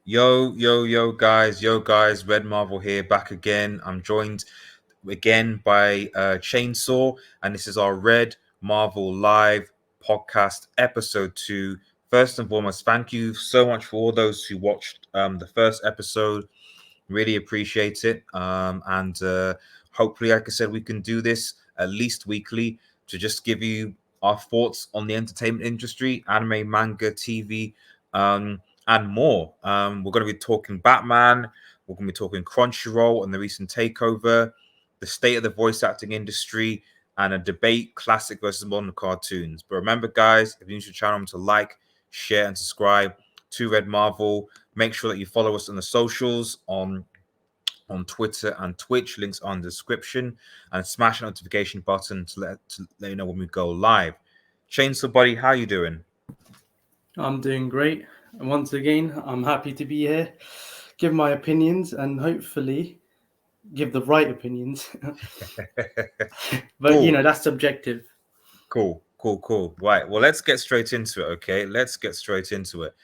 Yo, guys, Red Marvel here, back again. I'm joined again by Chainsaw, and this is our Red Marvel Live podcast, episode 2. First and foremost, thank you so much for all those who watched the first episode. Really appreciate it. And hopefully, like I said, we can do this at least weekly to just give you our thoughts on the entertainment industry, anime, manga, TV, and more. We're going to be talking Batman. We're going to be talking Crunchyroll and the recent takeover, the state of the voice acting industry, and a debate classic versus modern cartoons. But remember, guys, if you're new to the channel, to like, share, and subscribe to Red Marvel. Make sure that you follow us on the socials on Twitter and Twitch. Links are in the description, and smash the notification button to let you know when we go live. Chainsaw buddy, how you doing? I'm doing great. And once again, I'm happy to be here, give my opinions, and hopefully give the right opinions. But Cool, that's subjective. cool. Right. Well, let's get straight into it. Okay, let's get straight into it.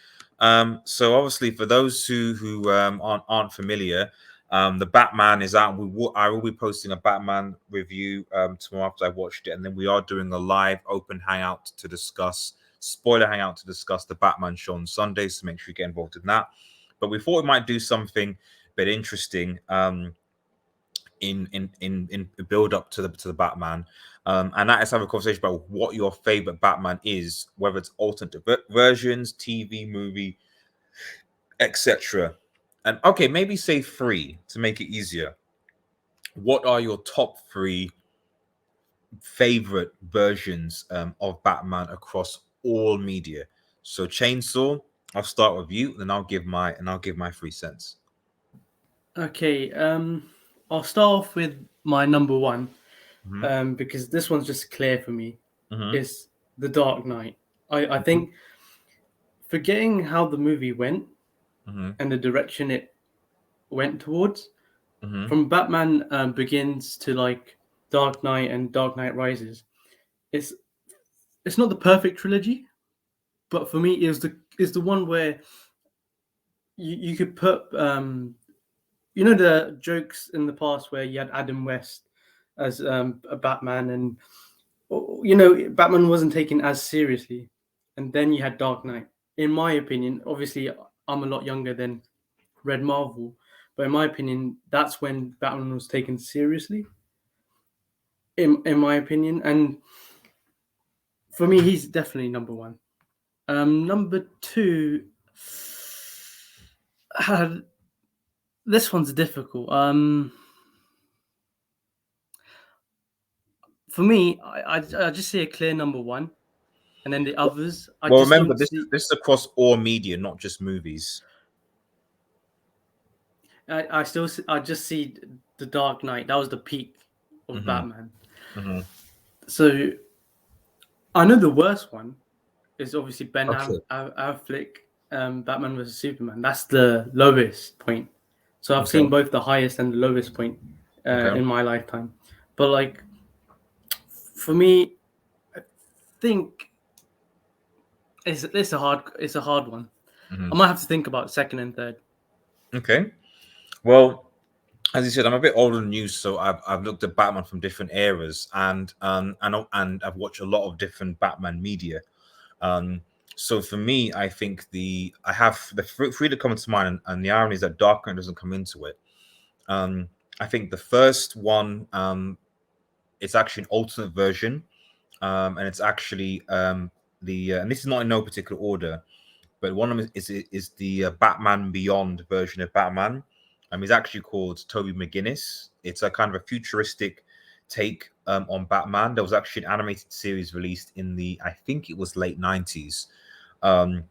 So obviously, for those who aren't familiar, the Batman is out. I will be posting a Batman review tomorrow after I watched it, and then we are doing a live open hangout to discuss spoiler hangout to discuss the Batman show on Sunday. So make sure you get involved in that. But we thought we might do something a bit interesting. In build up to the Batman, and that is have a conversation about what your favorite Batman is, whether it's alternate versions, TV, movie, etc. And okay, maybe say 3 to make it easier. What are your top 3 favorite versions of Batman across all media? So Chainsaw, I'll start with you, then I'll give my 3 cents. Okay, I'll start off with my number one, Mm-hmm. because this one's just clear for me. Mm-hmm. It's The Dark Knight. I think forgetting how the movie went Mm-hmm. and the direction it went towards, Mm-hmm. from Batman Begins to like Dark Knight and Dark Knight Rises, it's it's not the perfect trilogy, but for me, it's the one where you could put the jokes in the past where you had Adam West as a Batman, and Batman wasn't taken as seriously, and then you had Dark Knight. In my opinion, obviously, I'm a lot younger than Red Marvel, but in my opinion, that's when Batman was taken seriously. In my opinion, and for me, he's definitely number one. Number two, this one's difficult. For me, I just see a clear number one, and then the others, I Well, just remember don't this see. this is across all media, not just movies. I just see the Dark Knight. That was the peak of Mm-hmm. Batman. Mm-hmm. So I know the worst one is obviously Okay. Affleck, Batman vs Superman. That's the lowest point. So I've Okay. seen both the highest and the lowest point Okay. in my lifetime. But like for me, I think it's a hard one. Mm-hmm. I might have to think about second and third. Okay. Well, as you said, I'm a bit older than you, so I've looked at Batman from different eras, and I've watched a lot of different Batman media. Um, so for me, I think I have the three that come to mind, and the irony is that Dark Knight doesn't come into it. I think the first one, it's actually an alternate version, and it's actually and this is not in no particular order, but one of them is the Batman Beyond version of Batman. He's actually called Toby McGuinness. It's a kind of a futuristic take on Batman. There was actually an animated series released in I think it was late 90s, um,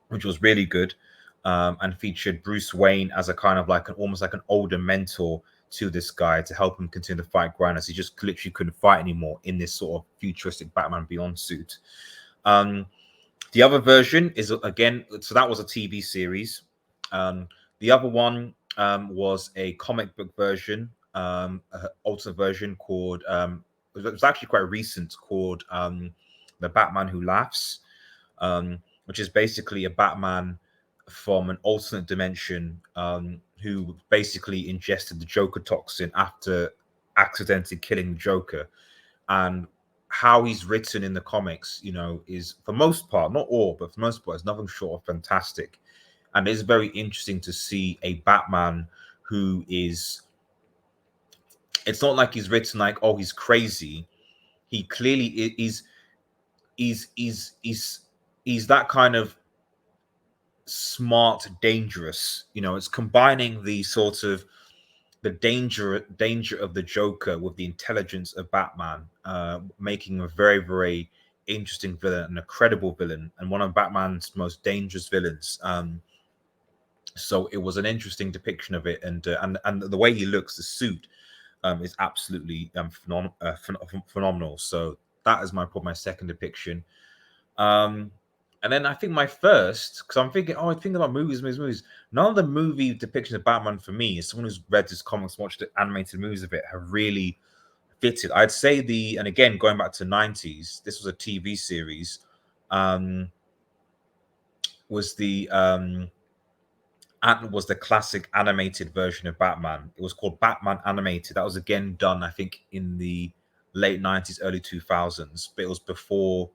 which was really good, and featured Bruce Wayne as a kind of like almost like an older mentor to this guy to help him continue to fight crime, as he just literally couldn't fight anymore in this sort of futuristic Batman Beyond suit. Um, the other version is again, so that was a TV series. The other one was a comic book version, alternate version called. It was actually quite recent, called The Batman Who Laughs, which is basically a Batman from an alternate dimension, who basically ingested the Joker toxin after accidentally killing the Joker. And how he's written in the comics, is for most part, not all, but for most part, is nothing short of fantastic. And it's very interesting to see a Batman who is. It's not like he's written like, oh, he's crazy. He clearly is. He's that kind of smart, dangerous. It's combining the sort of the danger of the Joker with the intelligence of Batman, making him a very, very interesting villain and a credible villain, and one of Batman's most dangerous villains. So it was an interesting depiction of it, and the way he looks, the suit, is absolutely phenomenal. So that is my second depiction. And then I think my first, because I'm thinking, I think about movies. None of the movie depictions of Batman for me, as someone who's read his comics, watched the animated movies of it, have really fitted. I'd say and again, going back to the 90s, this was a TV series, was the classic animated version of Batman. It was called Batman Animated. That was again done, I think, in the late 90s, early 2000s, but it was before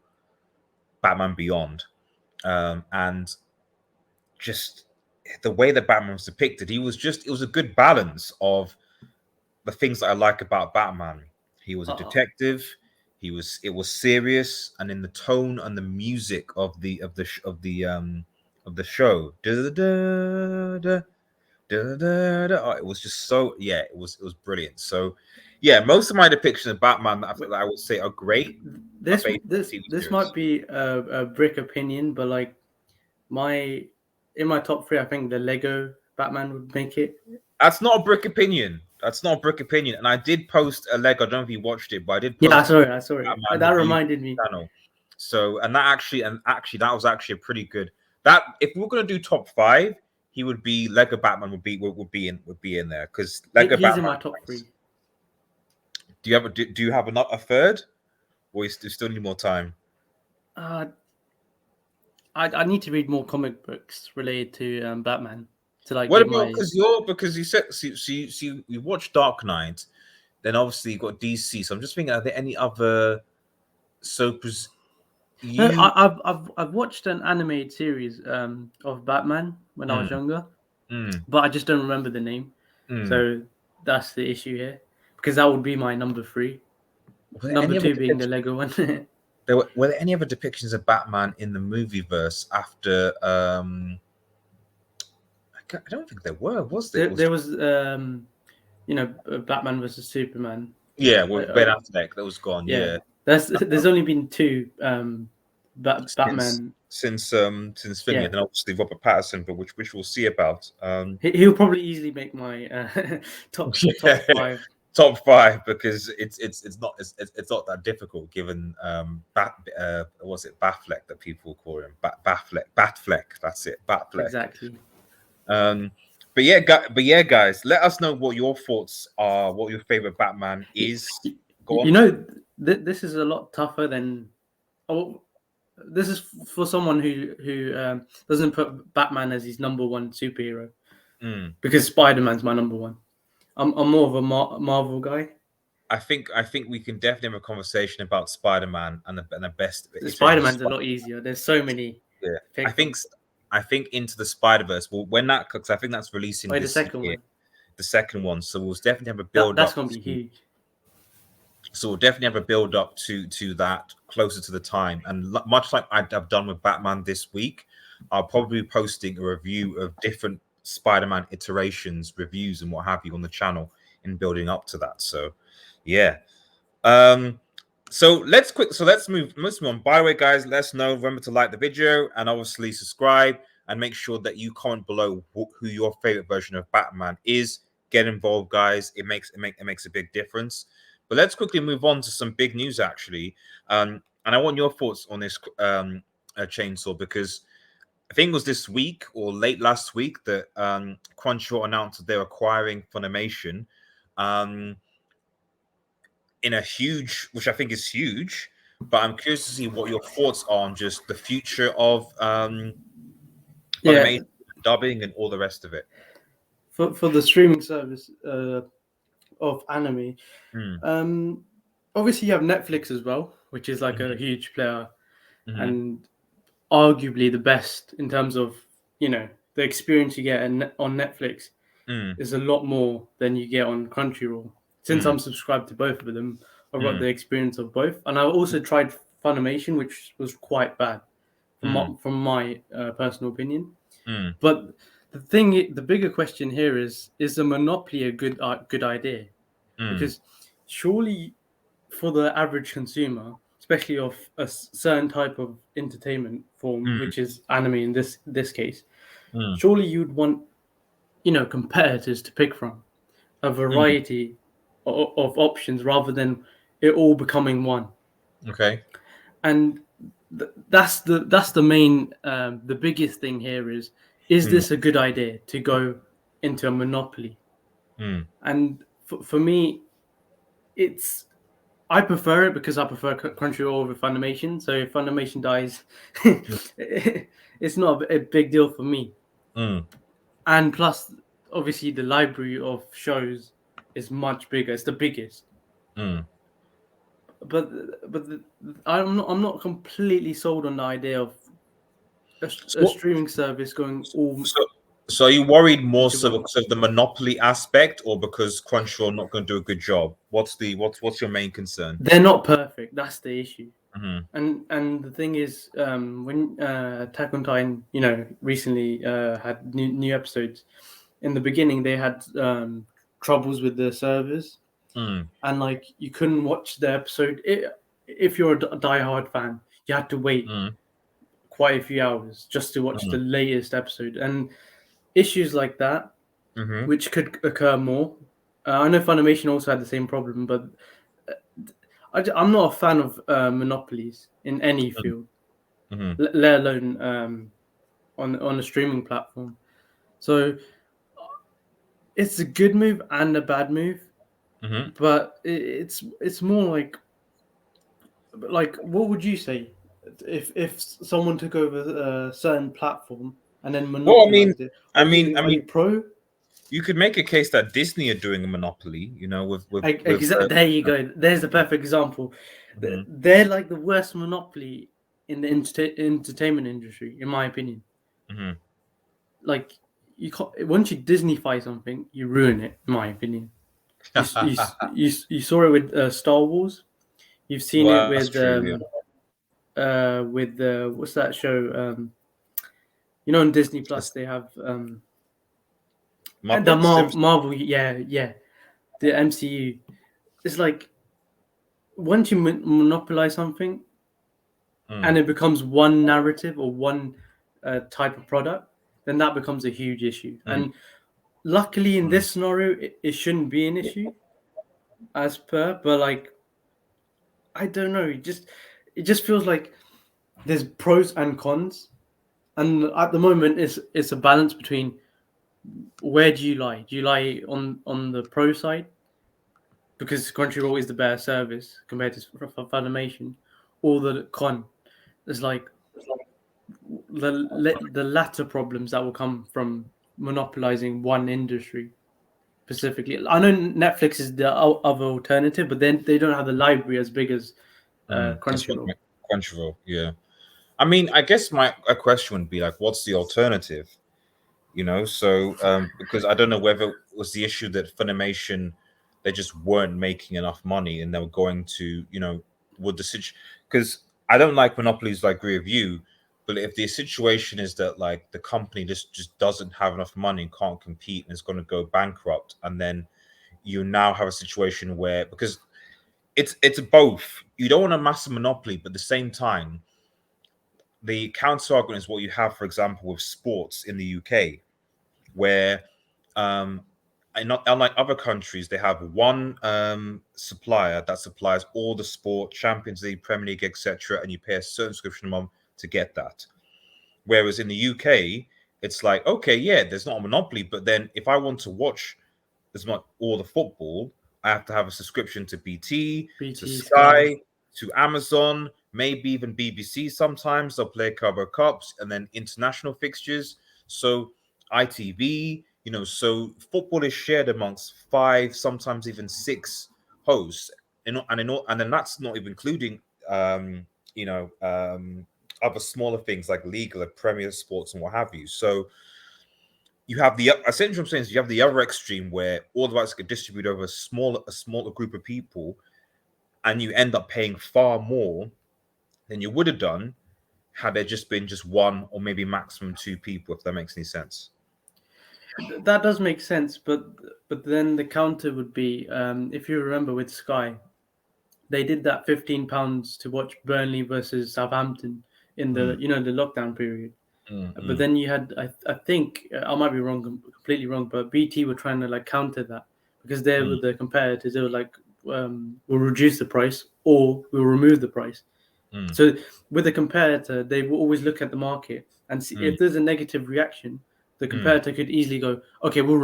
Batman Beyond. And just the way that Batman was depicted, it was a good balance of the things that I like about Batman. He was a detective. It was serious, and in the tone and the music of the show, it was just so, yeah, it was brilliant. So yeah, most of my depictions of Batman that I would say are great. This might be a brick opinion, but like in my top three, I think the Lego Batman would make it. That's not a brick opinion. And I did post a Lego. I don't know if you watched it, but I did post. Yeah, I saw it. That reminded me. Channel. So, that was actually a pretty good. That if we're gonna do top five, he would be Lego Batman would be in there, because Lego Batman. He's in my top three. Do you have a third, or you still need more time? I need to read more comic books related to Batman to like. What about because you said you watched Dark Knight, then obviously you got DC. So I'm just thinking, are there any other soaps? I've watched an animated series of Batman when I was younger, but I just don't remember the name. So that's the issue here, because that would be my number three. Number two being the Lego one. Were there any other depictions of Batman in the movieverse after? I don't think there were. Was there? There was Batman versus Superman. Yeah, with Ben Affleck, that was gone. Yeah. There's only been two Batman since Finley, and then obviously Robert Pattinson, but which we'll see about. He'll probably easily make my top five. Top five, because it's not that difficult, given what's it, Batfleck that people call him, Batfleck. That's it, Batfleck. Exactly. But yeah, guys, let us know what your thoughts are, what your favorite Batman is. Go on. This is a lot tougher than. This is for someone who doesn't put Batman as his number one superhero, because Spider-Man's my number one. I'm more of a Marvel guy. I think we can definitely have a conversation about Spider-Man and the best. Spider-Man's a lot easier. There's so many. Yeah, I think Into the Spider-Verse. Well, when that cooks, I think that's releasing the second one. The second one. So we'll definitely have a build. That's gonna be huge. So we'll definitely have a build up to that closer to the time, and much like I've done with Batman this week, I'll probably be posting a review of different Spider-Man iterations, reviews, and what have you on the channel in building up to that. So yeah. So let's move on. By the way, guys, let us know. Remember to like the video and obviously subscribe, and make sure that you comment below who your favorite version of Batman is. Get involved, guys. It makes a big difference. But let's quickly move on to some big news, actually. And I want your thoughts on this Chainsaw, because I think it was this week or late last week that Crunchyroll announced that they're acquiring Funimation in a huge, which I think is huge. But I'm curious to see what your thoughts are on just the future of Funimation dubbing, and all the rest of it. For the streaming service of anime, Mm, obviously you have Netflix as well, which is like mhm, a huge player mhm, and arguably the best in terms of the experience you get on Netflix mm, is a lot more than you get on Crunchyroll. Since mm, I'm subscribed to both of them, I've got mm, the experience of both, and I also tried Funimation, which was quite bad mm, from my personal opinion. mm, But the bigger question here is a monopoly a good idea? mm, Because surely for the average consumer, especially of a certain type of entertainment form, mm, which is anime in this case, mm, surely you'd want competitors to pick from, a mm. variety of options rather than it all becoming one. Okay. And that's the main the biggest thing here is Mm, this a good idea to go into a monopoly? mm, And for me, it's I prefer it because I prefer Crunchyroll over Funimation. So if Funimation dies, it's not a big deal for me. mm, And plus, obviously, the library of shows is much bigger. It's the biggest. mm. But I'm not completely sold on the idea of a So, streaming service going all so, so are you worried more into so one. because of the monopoly aspect, or because Crunchyroll not going to do a good job? What's your main concern? They're not perfect. That's the issue. Mm-hmm. And the thing is, when Attack on Titan, recently had new episodes. In the beginning, they had troubles with the servers, Mm, and like you couldn't watch the episode. If you're a diehard fan, you had to wait mm, quite a few hours just to watch the mm, latest episode, and issues like that, mm-hmm. which could occur more. I know Funimation also had the same problem, but I'm not a fan of monopolies in any field, Mm-hmm. let alone on a streaming platform. So it's a good move and a bad move, Mm-hmm. but it's more like what would you say if someone took over a certain platform and then Well, I mean, monopolized it? I Are mean, you I are mean, you pro? you could make a case that Disney are doing a monopoly. With There you go. There's the perfect example. mhm, They're like the worst monopoly in the entertainment industry, in my opinion. mhm. Like you can't once you Disneyfy something, you ruin it. In my opinion, you saw it with Star Wars. You've seen it Well, that's true. Yeah, with what's that show? On Disney Plus it's they have the Muppets, Simpsons. Marvel. Yeah, the MCU. It's like once you monopolize something Mm, and it becomes one narrative or one type of product, then that becomes a huge issue. mm, And luckily, in mm, this scenario, it shouldn't be an issue as per. But like, I don't know. It just feels like there's pros and cons, and at the moment, it's a balance between where do you lie? Do you lie on the pro side because Crunchyroll is the better service compared to Funimation, or the con is like the latter problems that will come from monopolizing one industry specifically. I know Netflix is the other alternative, but then they don't have the library as big as That's what Crunchyroll. Crunchyroll. Yeah, I mean, I guess my a question would be like, what's the alternative? So because I don't know whether it was the issue that Funimation they just weren't making enough money and they were going to would the situation, because I don't like monopolies, I agree with you, but if the situation is that like the company just doesn't have enough money and can't compete and is going to go bankrupt, and then you now have a situation where, because it's both, you don't want a massive monopoly, but at the same time the counter argument is what you have, for example, with sports in the UK, where um and not unlike other countries, they have one supplier that supplies all the sport, Champions League, Premier League, etc., and you pay a certain subscription amount to get that. Whereas in the UK, it's like, okay, yeah, there's not a monopoly, but then if I want to watch as much all the football, I have to have a subscription to BT, to BT Sky. Sky, to Amazon, maybe even BBC. Sometimes they'll play a couple of cups and then international fixtures. So ITV. So football is shared amongst five, sometimes even six hosts, and then that's not even including um, you know um, other smaller things like legal, Premier Sports, and what have you. So you have the essentially what I'm saying is you have the other extreme where all the rights get distributed over a smaller group of people, and you end up paying far more than you would have done had there just been just one or maybe maximum two people, if that makes any sense. That does make sense, but then the counter would be, if you remember with Sky, they did that £15 to watch Burnley versus Southampton in Mm, the lockdown period. mm, But mm, then you had, I think, I might be wrong, completely wrong, but BT were trying to like counter that because they were mm, the competitors. They were like, we'll reduce the price or we'll remove the price. mm, So with a competitor, they will always look at the market and see mm, if there's a negative reaction. The mm, competitor could easily go, okay, we'll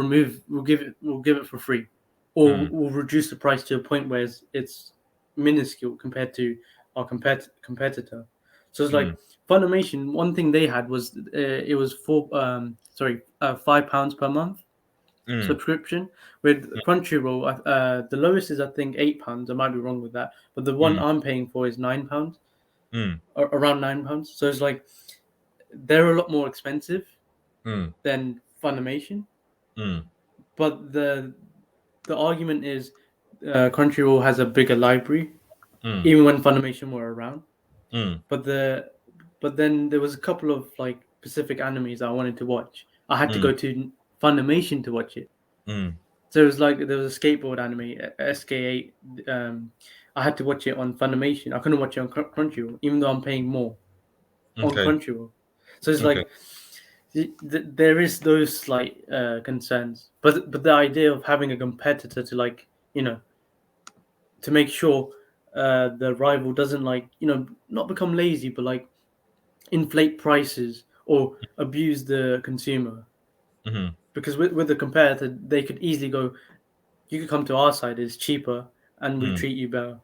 give it for free, or mm, we'll reduce the price to a point where it's minuscule compared to our competitor. So it's like mm, Funimation. One thing they had was it was £5 per month mm, subscription. With Crunchyroll, the lowest is I think £8. I might be wrong with that, but the one mm, I'm paying for is £9, mm, around £9. So it's like they're a lot more expensive mm, than Funimation. mm, But the argument is Crunchyroll has a bigger library, mm, even when Funimation were around. mm, But then there was a couple of like specific animes I wanted to watch. I had to mm, go to Funimation to watch it. mm. So it was like there was a skateboard anime, SK8. I had to watch it on Funimation. I couldn't watch it on Crunchyroll, even though I'm paying more on Okay. Crunchyroll. So it's Okay. like there is those slight concerns, but the idea of having a competitor to like to make sure the rival doesn't like not become lazy, but like inflate prices or abuse the consumer. Mm-hmm. Because with the competitor, they could easily go, you could come to our side, it's cheaper and we Mm, treat you better,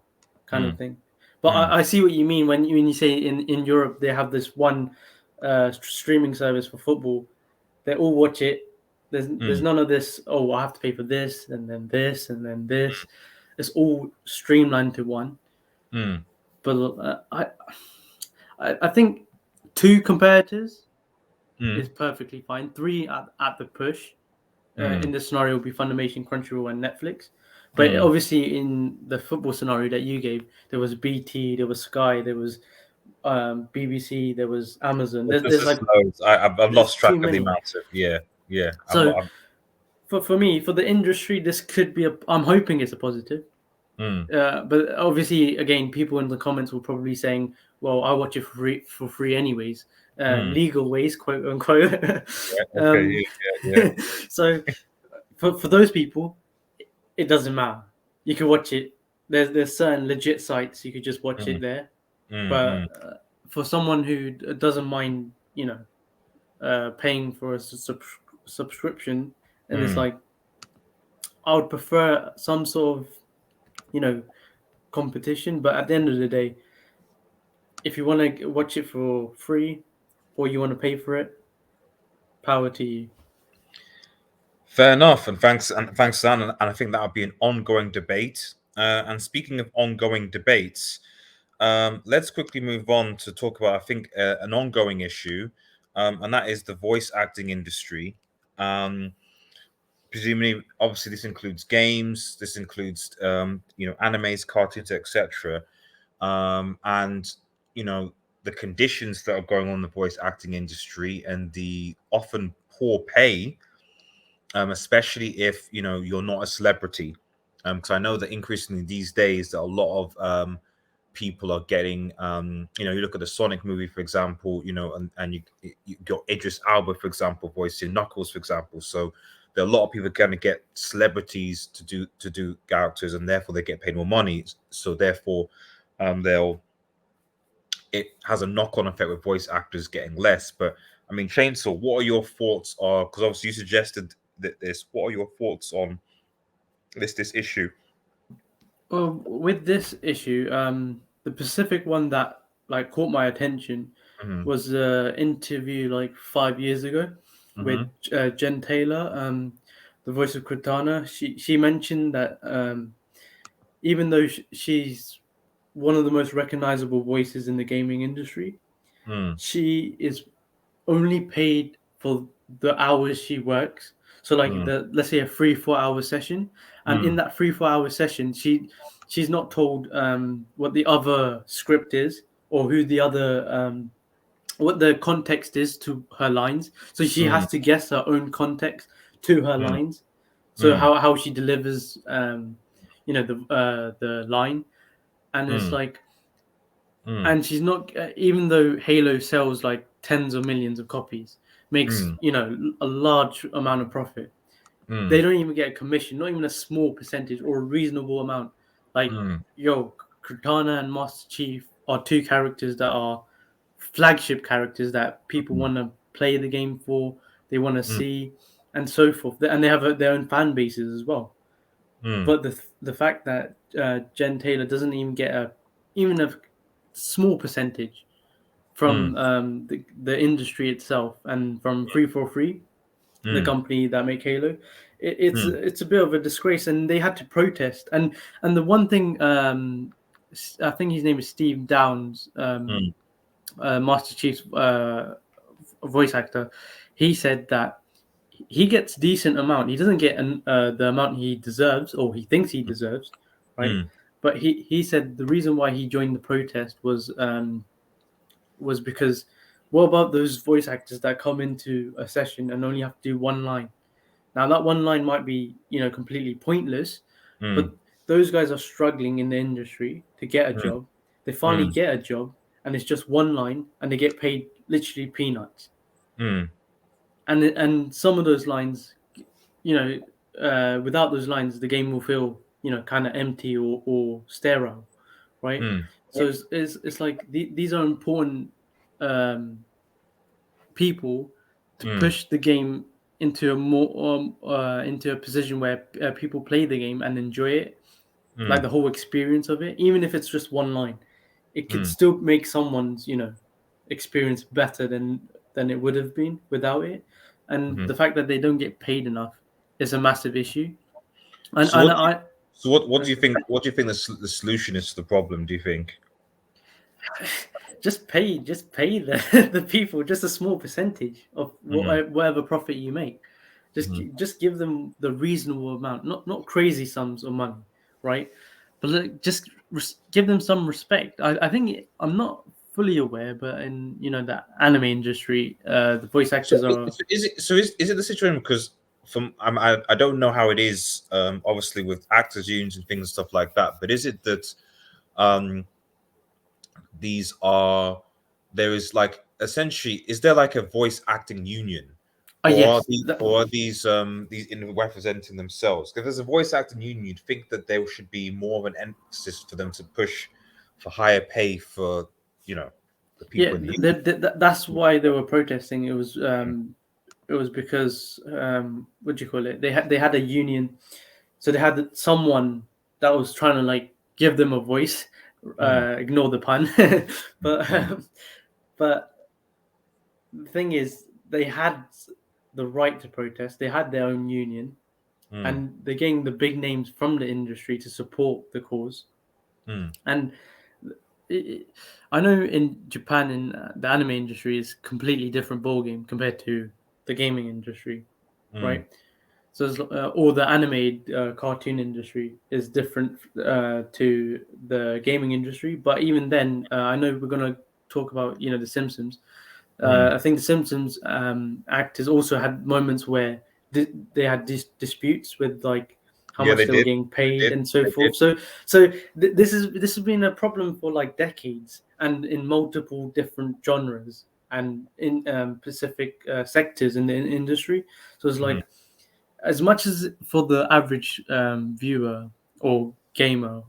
kind of mm, thing. But mm, I see what you mean when you say in Europe they have this one streaming service for football. They all watch it. There's mm, none of this. Oh, I have to pay for this and then this and then this. It's all streamlined to one. mm, But I think two competitors mm, is perfectly fine. Three at the push. mm, In this scenario, will be Funimation, Crunchyroll, and Netflix. But mm. obviously, in the football scenario that you gave, there was BT, there was Sky, there was BBC, there was Amazon. This There's is like loads. I've there's lost track too of the many. amount of yeah. So for me, for the industry, this could be a. I'm hoping it's a positive. Mm, But obviously, again, people in the comments will probably saying, "Well, I watch it for free anyways, mm. legal ways, quote unquote." Yeah. Okay. um, Yeah. so for those people, it doesn't matter. You can watch it. There's certain legit sites you could just watch Yeah. it there. Mm, But mm, for someone who doesn't mind, paying for a subscription, and it's mm, like I would prefer some sort of you know competition. But at the end of the day, if you want to watch it for free or you want to pay for it, power to you. Fair enough, and thanks, Dan. And I think that would be an ongoing debate. And speaking of ongoing debates, let's quickly move on to talk about I think an ongoing issue, and that is the voice acting industry. Um, Presumably, obviously, this includes games, this includes animes, cartoons, etc. And the conditions that are going on in the voice acting industry and the often poor pay, especially if you're not a celebrity. Because I know that increasingly these days that a lot of people are getting you look at the Sonic movie, for example, and you got Idris Alba, for example, voicing Knuckles, for example. So there are a lot of people going to get celebrities to do characters, and therefore they get paid more money. So therefore they'll it has a knock-on effect with voice actors getting less. But I mean, Chainsaw, what are your thoughts on, because obviously you suggested that this, what are your thoughts on this issue? Well, with this issue, the specific one that like caught my attention Mm, was the interview like 5 years ago. with Mhm. Jen Taylor, the voice of Cortana. She mentioned that even though she's one of the most recognizable voices in the gaming industry, Mm. she is only paid for the hours she works. So like Mm. let's say a 3-4 hour session, and in Mm. that 3-4 hour session, she's not told what the other script is or who the other what the context is to her lines. So she Mm. has to guess her own context to her Mm. lines. So Mm. how she delivers the line, and it's Mm. like, Mm. and she's not even though Halo sells like tens of millions of copies, makes Mm. a large amount of profit. They Mm. don't even get a commission, not even a small percentage or a reasonable amount. Like, Mm. yo, Cortana and Master Chief are two characters that are flagship characters that people Mm. want to play the game for, they want to Mm. see, and so forth. And they have their own fan bases as well. Mm. But the fact that Jen Taylor doesn't even get even a small percentage Mm. from the industry itself and from 343, the Mm. company that make Halo, Mm. it's a bit of a disgrace, and they had to protest. And the one thing, I think his name is Steve Downs, Mm. Master Chief's voice actor. He said that he gets decent amount. He doesn't get the amount he deserves or he thinks he deserves, right? Mm. But he said the reason why he joined the protest was because, what about those voice actors that come into a session and only have to do one line? Now that one line might be completely pointless, but Mm. those guys are struggling in the industry to get a Mm. job. They finally Mm. get a job, and it's just one line, and they get paid literally peanuts. Mm. And some of those lines, without those lines, the game will feel kind of empty or sterile, right? Mm. So it's like these are important um, people to Mm. push the game into a more into a position where people play the game and enjoy it, like Mm. the whole experience of it. Even if it's just one line, it could Mm. still make someone's experience better than it would have been without it. And Mhm. the fact that they don't get paid enough is a massive issue. And So and what do you, I what do uh, you think? What do you think the solution is to the problem? Do you think? just pay the the people just a small percentage of Mm. whatever profit you make. just Mhm. just give them the reasonable amount, not crazy sums of money, right? But just give them some respect. I think I'm not fully aware, but in the anime industry, the voice So actors are. is it the situation because from I don't know how it is obviously with actors unions and things and stuff like that, but is it that um these are there is like essentially is there like a voice acting union Oh yes, or are these in representing themselves? If there's a voice acting union, you'd think that there should be more of an emphasis for them to push for higher pay for you know the yeah, people in the that's why they were protesting. It was because what do you call it? They had a union, so they had someone that was trying to like give them a voice. union. Ignore the pun, but Mm, but the thing is, they had the right to protest. They had their own union, mm, and they're getting the big names from the industry to support the cause. mm, And it, I know in Japan, in the anime industry is completely different ballgame compared to the gaming industry, mm, right? So or the anime cartoon industry is different to the gaming industry. But even then, I know we're gonna talk about the Simpsons. mm. I think the Simpsons actors also had moments where they had disputes with like how Yeah, much they they were did. getting They paid did. and so They did. forth. So this has been a problem for like decades and in multiple different genres and in specific sectors in the industry. So it's Mhm, like, as much as for the average viewer or gamer,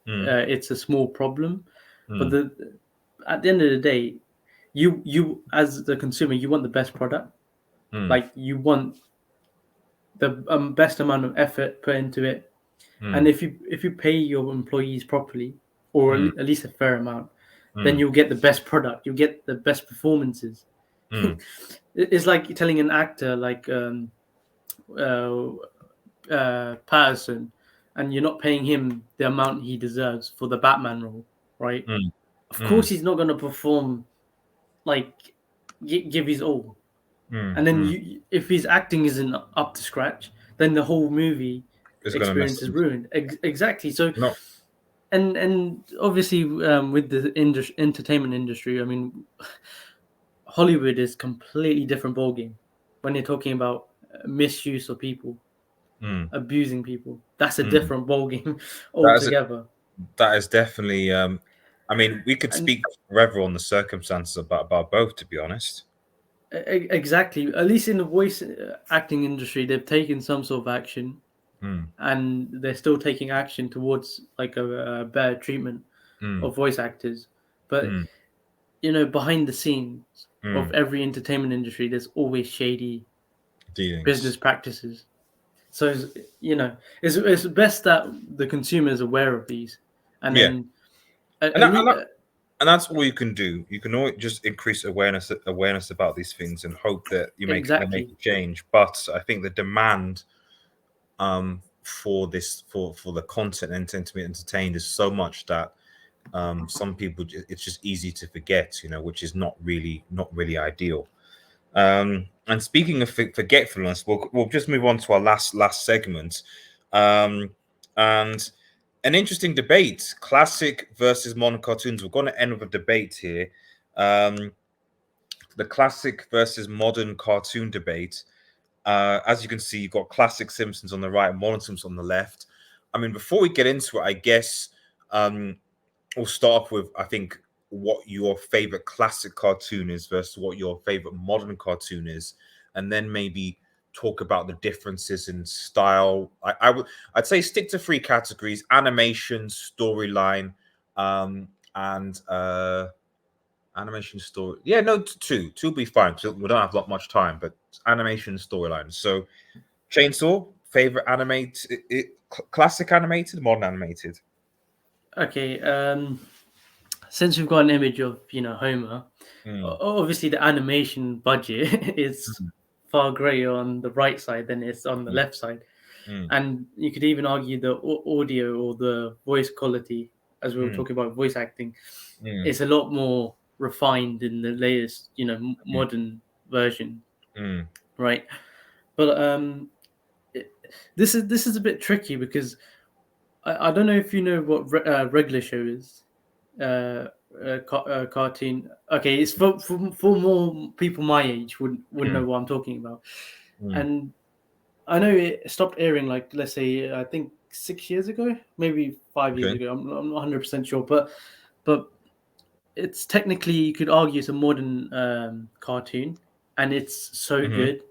mm, it's a small problem, but mm, at the end of the day, you as the consumer, you want the best product. mm, Like, you want the best amount of effort put into it, and mm, if you pay your employees properly, or mm, at least a fair amount, then mm, you'll get the best product. You'll get the best performances. mm. It's like telling an actor like uh, Patterson, and you're not paying him the amount he deserves for the Batman role, right? Mm, Of course, mm, he's not going to perform like give his all. mm, And then mm. if his acting isn't up to scratch, then the whole movie It's gonna mess experience is up. ruined. Exactly. So, No. and obviously, with the entertainment industry, I mean, Hollywood is completely different ballgame when you're talking about misuse of people, Mm, abusing people. That's a mm. different ballgame That is altogether. that is definitely. I mean, we could And speak forever on the circumstances about both. To be honest. exactly, at least in the voice acting industry, they've taken some sort of action, Mm, and they're still taking action towards like a better treatment mm, of voice actors. But mm, behind the scenes of mm. every entertainment industry, there's always shady business Dealings. practices. So it's best that the consumer is aware of these, and Yeah, then and at that, and least that, and that's all you can do. You can always just increase awareness about these things and hope that they make exactly. a change. But I think the demand for this for the content and to be entertained is so much that some people it's just easy to forget, which is not really ideal. And speaking of forgetfulness, we'll just move on to our last segment. And an interesting debate: classic versus modern cartoons. We're going to end with a debate here. Um, the classic versus modern cartoon debate. As you can see, you've got classic Simpsons on the right, modern Simpsons on the left. I mean, before we get into it, I guess um, we'll start off with, I think, what your favorite classic cartoon is versus what your favorite modern cartoon is, and then maybe talk about the differences in style. I'd say stick to three categories: animation, storyline, and animation story. Yeah, no, two will be fine. So we don't have much time, but animation storyline. So, Chainsaw, favorite classic animated, modern animated. Okay. Since we've got an image of Homer, Mm, obviously the animation budget is mm, far greater on the right side than it's on the mm, left side, mm, and you could even argue the audio or the voice quality, as we were mm, talking about voice acting, mm, is a lot more refined in the latest mm, modern version, mm. right? But it, this is a bit tricky because I don't know if you know what regular show is. Cartoon. Okay, it's for more people my age wouldn't know Mm, what I'm talking about. mm. And I know it stopped airing like, let's say, I think 6 years ago, maybe 5 years Okay. ago. I'm not 100% sure, but it's technically, you could argue, it's a modern cartoon, and it's so Mm-hmm. good.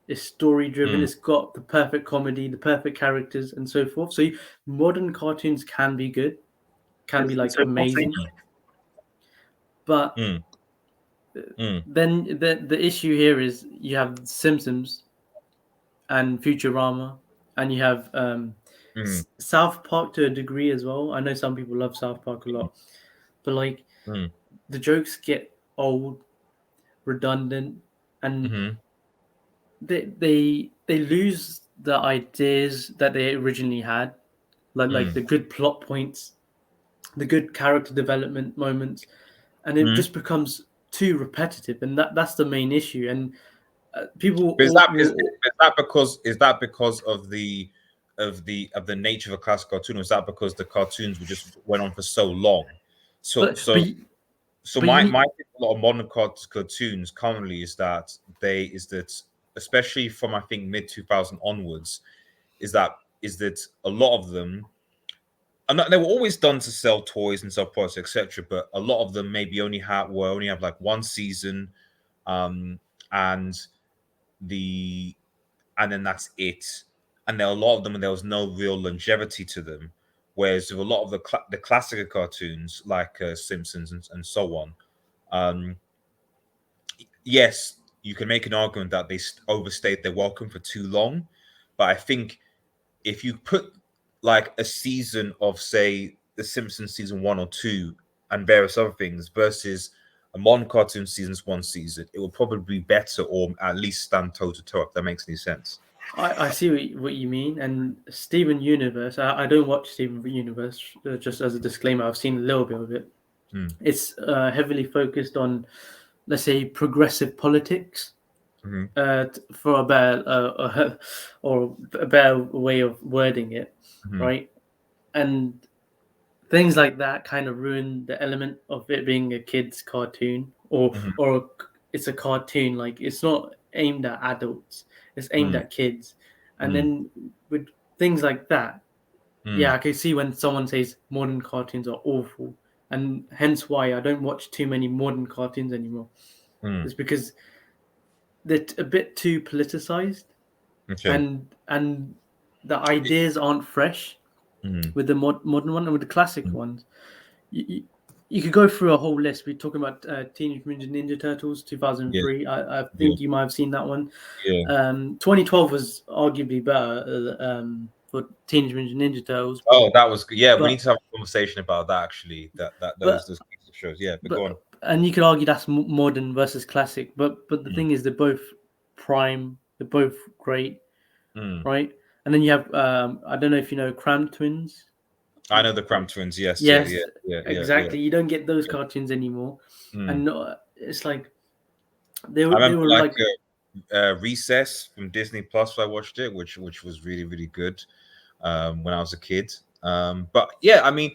It's story driven. Mm. It's got the perfect comedy, the perfect characters, and so forth. So modern cartoons can be good, can be like So what's amazing, but Mm, mm, then the issue here is you have Simpsons and Futurama, and you have mm, South Park to a degree as well. I know some people love South Park a lot, but like mm, the jokes get old, redundant, and mm, they lose the ideas that they originally had, like mm, the good plot points, the good character development moments, and it mm. just becomes too repetitive, and that's the main issue. And people But will, is that because of the nature of a classic cartoon, or is that because the cartoons were just went on for so long? So but so but so but you my need, thing with a lot of modern cartoons currently is that especially from I think mid 2000 onwards is that a lot of them, and they were always done to sell toys and sell products, etc. But a lot of them maybe only have like one season, um, and the and then that's it. And there are a lot of them, and there was no real longevity to them. Whereas with a lot of the classic cartoons like Simpsons and so on, um, yes, you can make an argument that they overstayed their welcome for too long. But I think if you put like a season of say The Simpsons season 1 or 2 and various other things versus a modern cartoon season's one season, it will probably be better or at least stand toe to toe, if that makes any sense. I see what you mean. And Steven Universe, I don't watch Steven Universe, just as a disclaimer, I've seen a little bit of it. Mm. It's heavily focused on, let's say, progressive politics, for a better or a better way of wording it, right? And things like that kind of ruin the element of it being a kids' cartoon, or it's a cartoon. Like, it's not aimed at adults; it's aimed at kids. And then with things like that, yeah, I can see when someone says modern cartoons are awful, and hence why I don't watch too many modern cartoons anymore. It's because they're a bit too politicized, Okay. and the ideas aren't fresh with the modern one, and with the classic ones. You, you could go through a whole list. We're talking about Teenage Mutant Ninja Turtles Yeah. 2003. I Yeah. think you might have seen that one. Yeah. 2012 was arguably better for Teenage Mutant Ninja Turtles. Oh, that was good. Yeah, we need But to have a conversation about that actually. That but those shows. Yeah, but go on. but and you could argue that's modern versus classic. But the Mm. thing is, they're both prime. They're both great, Mm. right? And then you have I don't know if you know Cram Twins. I know the Cram Twins. Yes. Yeah. Yes, Yeah. Yeah. Yeah. Yeah. exactly. You don't get those Yeah. cartoons anymore, Mm. and it's like they I were they remember were like like Recess from Disney Plus. I watched it, which was really really good when I was a kid. But yeah, I mean,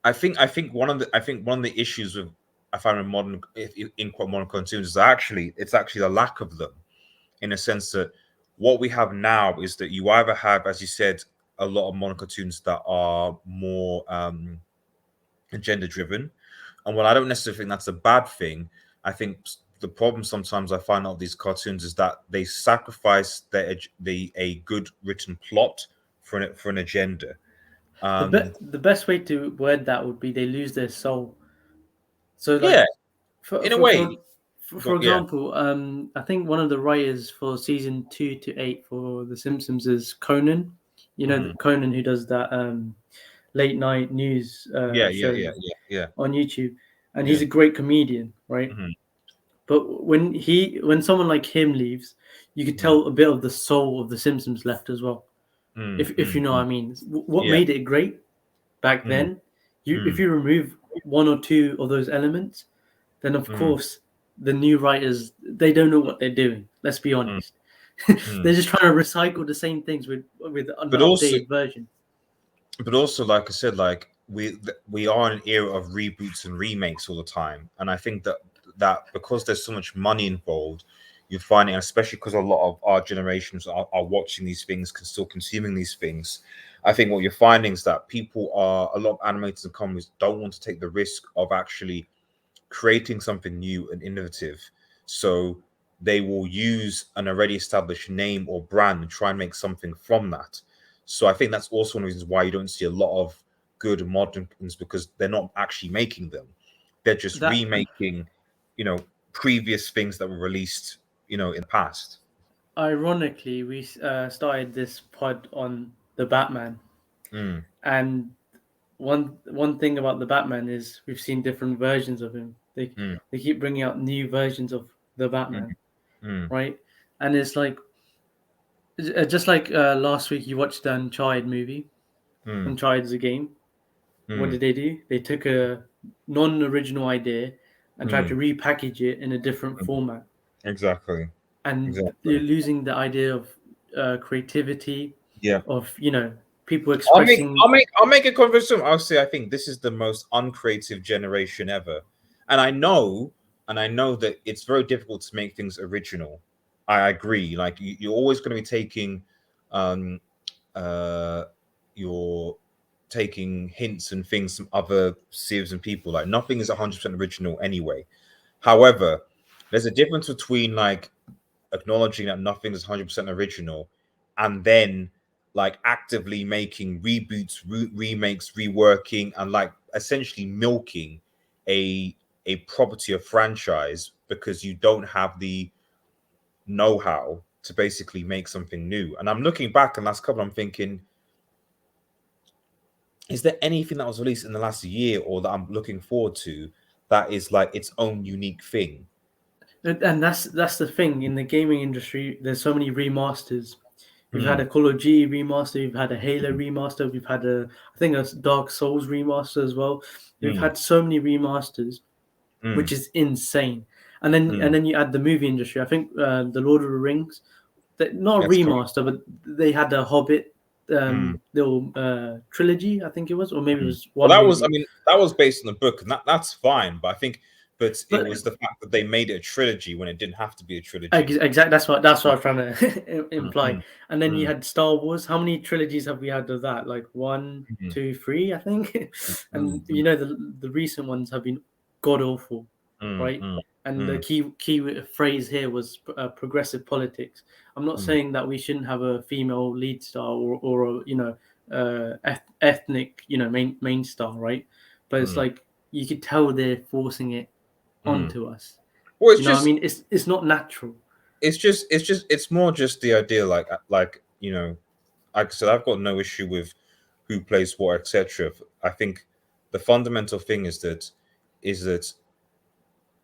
I think one of the issues with I find in modern in quite modern cartoons is actually it's actually the lack of them, in a sense that what we have now is that you either have, as you said, a lot of modern cartoons that are more gender driven, and while I don't necessarily think that's a bad thing, I think the problem sometimes I find out of these cartoons is that they sacrifice a good written plot for an agenda. the best way to word that would be they lose their soul. So like Yeah, for in a for way. for, for Yeah. example, I think one of the writers for season 2 to 8 for The Simpsons is Conan. You know, Mhm. Conan, who does that late night news Yeah, yeah, show yeah, yeah, yeah, on YouTube, and he's yeah. a great comedian, right? Mhm. But when someone like him leaves, you could Mhm. tell a bit of the soul of The Simpsons left as well. Mm, If mm, you know what I mm. mean. What Yeah. made it great back Mm, then, if mm, you remove one or two of those elements, then of mm, course the new writers, they don't know what they're doing. Let's be mm, honest. mm. They're just trying to recycle the same things with an But also, updated version. like I said, like we are in an era of reboots and remakes all the time, and I think that because there's so much money involved, you find it, especially because a lot of our generations are watching these things, still consuming these things. I think what you're finding is that a lot of animators and companies don't want to take the risk of actually creating something new and innovative. So they will use an already established name or brand and try and make something from that. So I think that's also one of the reasons why you don't see a lot of good modern things, because they're not actually making them. They're just That remaking, previous things that were released, in the past. ironically, we started this pod on the Batman, Mm, and one thing about the Batman is we've seen different versions of him. mm, They keep bringing out new versions of the mm, Batman, mm, right? And it's like just like last week you watched the Uncharted movie. mm, Uncharted is a game. What mm, did they do? They took a non-original idea and tried to mm, repackage it in a different mm. format, Exactly. and Exactly. you're losing the idea of creativity, Yeah. of people I'll make expressing. I'll make a conversation. I'll say I think this is the most uncreative generation ever. And I know that it's very difficult to make things original. I agree. Like you're always going to be taking um uh you're taking hints and things from other series and people. Like nothing is 100% original anyway. However, there's a difference between like acknowledging that nothing is 100% original, and then like actively making reboots, remakes, reworking, and like essentially milking a property or franchise because you don't have the know-how to basically make something new. And I'm looking back in the last couple, I'm thinking, is there anything that was released in the last year or that I'm looking forward to that is like its own unique thing. And that's the thing in the gaming industry. There's so many remasters. We've had Mm, a Call of Duty remaster. We've had a Halo remaster. We've had I think, a Dark Souls remaster as well. We've mm, had so many remasters, which mm, is insane. And then you add the movie industry. I think the Lord of the Rings, not a that's correct. remaster, but they had the Hobbit Mm, little trilogy. I think it was, or maybe it mm. was Well, one that was, I movie. mean, that was based on the book, and that's fine. But I think, but it But was the fact that they made it a trilogy when it didn't have to be a trilogy. exactly, that's what I was trying to Mm, imply. mm, And then you mm, had Star Wars. How many trilogies have we had of that? Like one, mm, two, three, I think. And mm, mm, the recent ones have been god awful, mm, right? mm, And the mm, key phrase here was progressive politics. I'm not mm, saying that we shouldn't have a female lead star, or a, ethnic, main star, right? But it's mm, like you could tell they're forcing it mm. onto us. Well, it's You know what I just, mean? It's not natural. it's more just the idea, like like I said, I've got no issue with who plays what, etc. I think the fundamental thing is that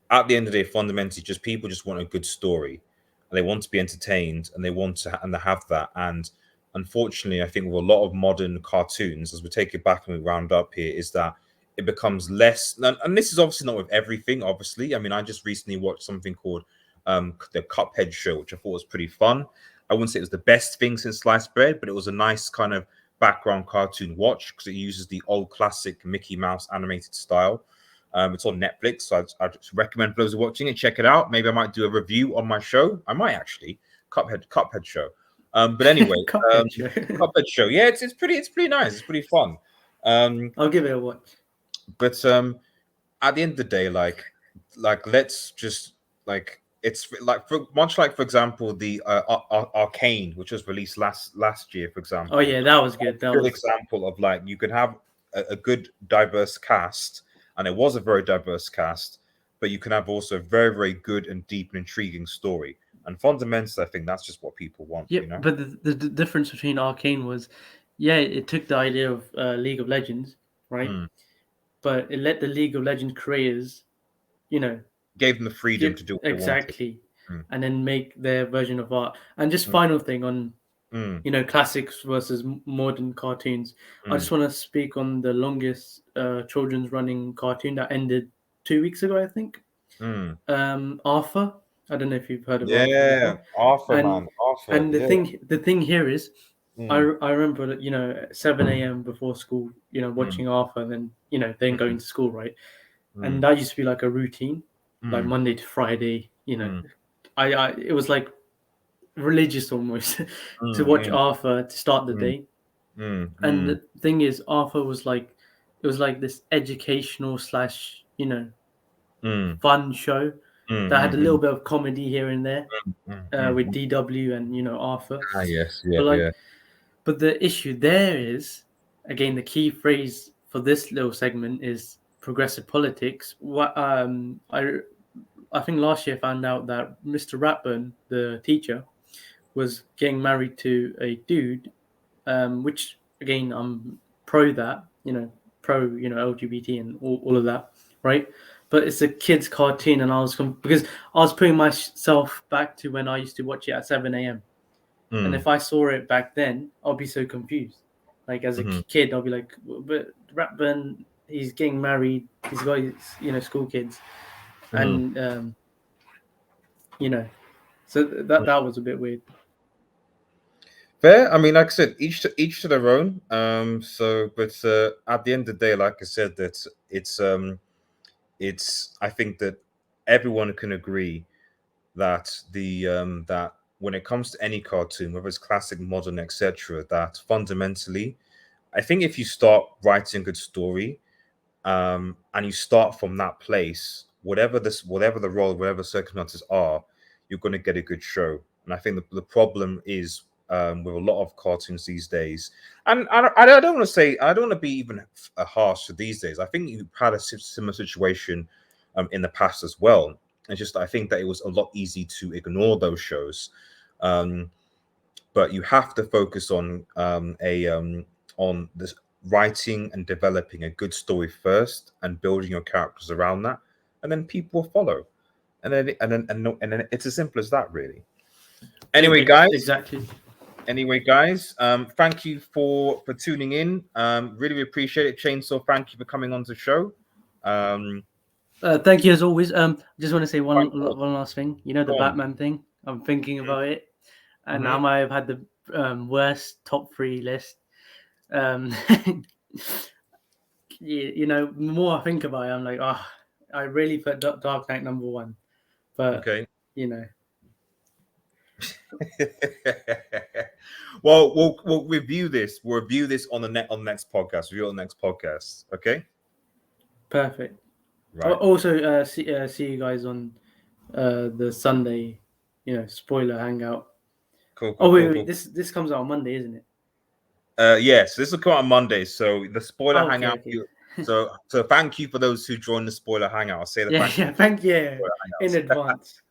at the end of the day, fundamentally, just people just want a good story, and they want to be entertained, and they want to, and they have that. And unfortunately, I think with a lot of modern cartoons, as we take it back and we round up here, is that it becomes less. And this is obviously not with everything. Obviously, I mean, I just recently watched something called the Cuphead show, which I thought was pretty fun. I wouldn't say it was the best thing since sliced bread, but it was a nice kind of background cartoon watch because it uses the old classic Mickey Mouse animated style. It's on Netflix, so I'd recommend for those who are watching it, check it out. Maybe I might do a review on my show. I might actually Cuphead show. But anyway, um, Cuphead show. Cuphead show. Yeah, it's pretty nice. It's pretty fun. Um, I'll give it a watch. but at the end of the day, like let's just like it's like much like for example the Arcane, which was released last year, for Oh example, yeah, that was good. That good was example of like you could have a good diverse cast, and it was a very diverse cast, but you can have also a very very good and deep and intriguing story. And fundamentally, I think that's just what people want, yeah. you know. But the difference between Arcane was, yeah, it took the idea of League of Legends, right? Mm. But it let the League of Legends creators, you know, Gave them the freedom give to do what they wanted. exactly, Mm. and then make their version of art. And just Mm. final thing on, Mm. classics versus modern cartoons. I Mm. just want to speak on the longest children's running cartoon that ended 2 weeks ago, I think. Mm. Arthur. I don't know if you've heard of Arthur Yeah, before. Arthur, And man, Arthur. and the Yeah. thing here is, I Mm. I remember that, at 7 a.m. before school, Mm. watching Arthur, and then Mm. going to school, right? And Mm. that used to be like a routine, like Mm. Monday to Friday. Mm. I it was like religious almost to watch Mm. Arthur to start the Mm. day. Mm. And Mm. the thing is, Arthur was like, it was like this educational slash, Mm. fun show Mm. that had a little Mm. bit of comedy here and there, Mm. with Mm. DW and Arthur. Ah, yes, yeah, But like, yeah. but the issue there is, again, the key phrase for this little segment is progressive politics. What I think last year I found out that Mr. Ratburn, the teacher, was getting married to a dude, which again I'm pro that, pro LGBT and all of that, right? But it's a kids cartoon, and because I was putting myself back to when I used to watch it at 7 a.m. And Mm. if I saw it back then, I'll be so confused. Like as a Mm. kid, I'll be like, but Ratburn, he's getting married, he's got his, school kids, Mm. and you know, so that was a bit weird. Fair. I mean, like I said, each to their own. But at the end of the day, like I said, that it's. I think that everyone can agree that when it comes to any cartoon, whether it's classic, modern, etc., that fundamentally, I think if you start writing a good story, and you start from that place, whatever the role, whatever circumstances are, you're going to get a good show. And I think the problem is, with a lot of cartoons these days, and I don't want to say, I don't want to be even harsh to these days. I think you had a similar situation in the past as well. It's just I think that it was a lot easy to ignore those shows. Um, but you have to focus on this writing and developing a good story first and building your characters around that. and then people will follow, and then it's as simple as that, really. Anyway, guys. Exactly. Thank you for tuning in. Really appreciate it. Chainsaw, thank you for coming on the show. Thank you as always. Just want to say one Cool. last thing. You know, the Batman thing. I'm thinking about it, and I might have had the worst top 3 list. You know, the more I think about it, I'm like, I really put Dark Knight number 1, but Okay. you know. Well, we'll review this. We'll review this on the next podcast. Review on the next podcast. Okay. Perfect. Right. Also, see you guys on the Sunday, spoiler hangout. Cool. Wait. This comes out on Monday, isn't it? Yes, this will come out on Monday. So the spoiler hangout. Okay. So thank you for those who joined the spoiler hangout. I'll say the thank you in advance.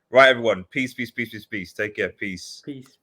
Right, everyone. Peace. Take care. Peace. Peace.